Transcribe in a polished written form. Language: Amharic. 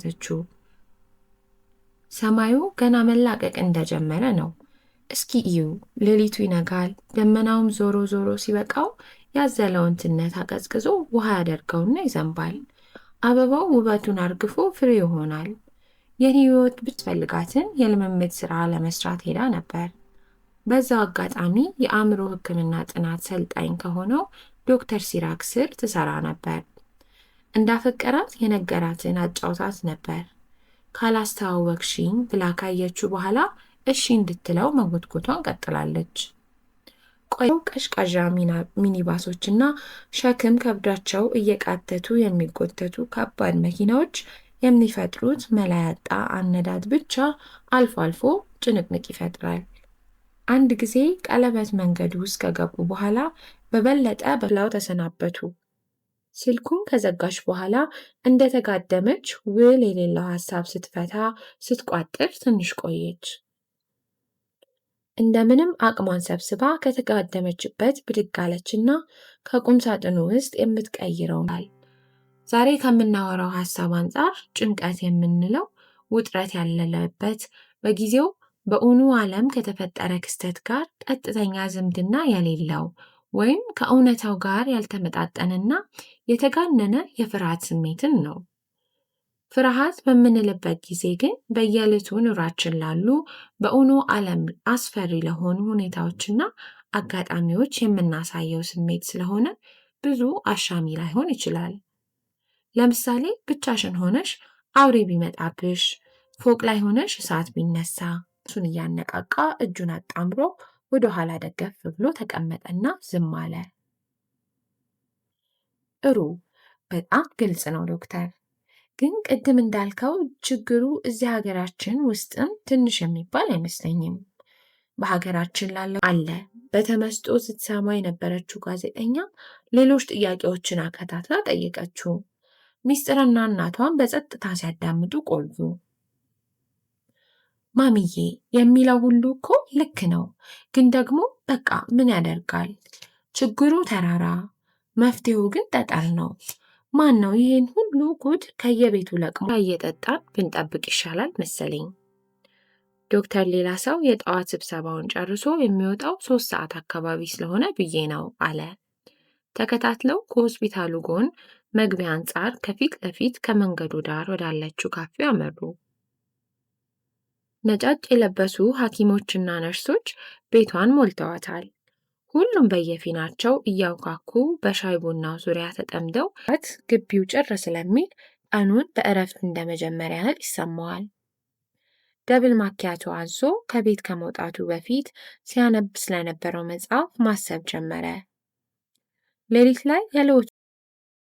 ያዘችው። ሰማዩ ገና መላቀቅ እንደጀመረ ነው። እስኪ እዩ፣ ሌሊቱ ይነጋል። ደመናውም ዞሮ ዞሮ ሲበቃው ያዘለውን ትነት አቀዝቅዞ ውሃ ያደርገውና ይዘንባል። አበባው ውበቱን አርግፎ ፍሬ ይሆናል። የኔ ህይወት ብትፈልጋትን የልምምድ ስራ ለመስራት ሄዳ ነበር። በዛው አጋጣሚ የአእምሮ ሕክምና ጥናት ሰልጣኝ ከሆነው ዶክተር ሲራክ ስር ትሰራ ነበር። እንዳፈቀራት የነገራትን አጫውታት ነበር። ካላስተዋወቅሽኝ ብላ ካየችው በኋላ እሺ እንድትለው መጎትጎቷን ቀጥላለች። ቆየው ቀዥቃዣ ሚኒባሶችና ሸክም ከብዷቸው እየቃተቱ የሚጎተቱ ከባድ መኪናዎች የሚፈጥሩት መላ ያጣ አነዳድ ብቻ አልፎ አልፎ ጭንቅንቅ ይፈጥራል። አንድ ጊዜ ቀለበት መንገድ ውስጥ ከገቡ በኋላ በበለጠ በላው ተሰናበቱ። ስልኩን ከዘጋች በኋላ እንደተጋደመች ውል የሌለው ሀሳብ ስትፈታ ስትቋጥር ትንሽ ቆየች። እንደምንም አቅሟን ሰብስባ ከተጋደመችበት ብድግ አለችና ከቁም ሳጥኑ ውስጥ የምትቀይረው ዛሬ ከምናወራው ሀሳብ አንጻር ጭንቀት የምንለው ውጥረት ያለበት በጊዜው በእውኑ ዓለም ከተፈጠረ ክስተት ጋር ቀጥተኛ ዝምድና የሌለው ወይም ከእውነታው ጋር ያልተመጣጠንና የተጋነነ የፍርሃት ስሜትን ነው። ፍርሃት በምንልበት ጊዜ ግን በየዕለቱ ኑሯችን ላሉ በእውኑ ዓለም አስፈሪ ለሆኑ ሁኔታዎችና አጋጣሚዎች የምናሳየው ስሜት ስለሆነ ብዙ አሻሚ ላይሆን ይችላል። ለምሳሌ ብቻሽን ሆነሽ አውሬ ቢመጣብሽ፣ ፎቅ ላይ ሆነሽ እሳት ቢነሳ፣ እሱን እያነቃቃ እጁን አጣምሮ ወደ ኋላ ደገፍ ብሎ ተቀመጠና ዝም አለ። ጥሩ፣ በጣም ግልጽ ነው ዶክተር። ግን ቅድም እንዳልከው ችግሩ እዚህ ሀገራችን ውስጥም ትንሽ የሚባል አይመስለኝም። በሀገራችን ላለው አለ። በተመስጦ ስትሰማ የነበረችው ጋዜጠኛ ሌሎች ጥያቄዎችን አከታትላ ጠየቀችው። ሚስጥርና እናቷን በጸጥታ ሲያዳምጡ ቆዩ። ማሚዬ የሚለው ሁሉ እኮ ልክ ነው፣ ግን ደግሞ በቃ ምን ያደርጋል? ችግሩ ተራራ፣ መፍትሄው ግን ጠጠር ነው። ማን ነው ይህን ሁሉ ጉድ ከየቤቱ ለቅሞ እየጠጣን ብንጠብቅ ይሻላል መሰለኝ። ዶክተር ሌላ ሰው የጠዋት ስብሰባውን ጨርሶ የሚወጣው 3 ሰዓት አካባቢ ስለሆነ ብዬ ነው አለ። ተከታትለው ከሆስፒታሉ ጎን መግቢያ አንጻር ከፊት ለፊት ከመንገዱ ዳር ወዳለችው ካፌ አመሩ። ነጫጭ የለበሱ ሐኪሞችና ነርሶች ቤቷን ሞልተዋታል። ሁሉም በየፊናቸው እያውካኩ በሻይ ቡናው ዙሪያ ተጠምደው ግቢው ጭር ስለሚል ቀኑን በእረፍት እንደመጀመሪያ ያህል ይሰማዋል። ደብል ማኪያቶ አዞ ከቤት ከመውጣቱ በፊት ሲያነብ ስለነበረው መጽሐፍ ማሰብ ጀመረ። ሌሊት ላይ ያለ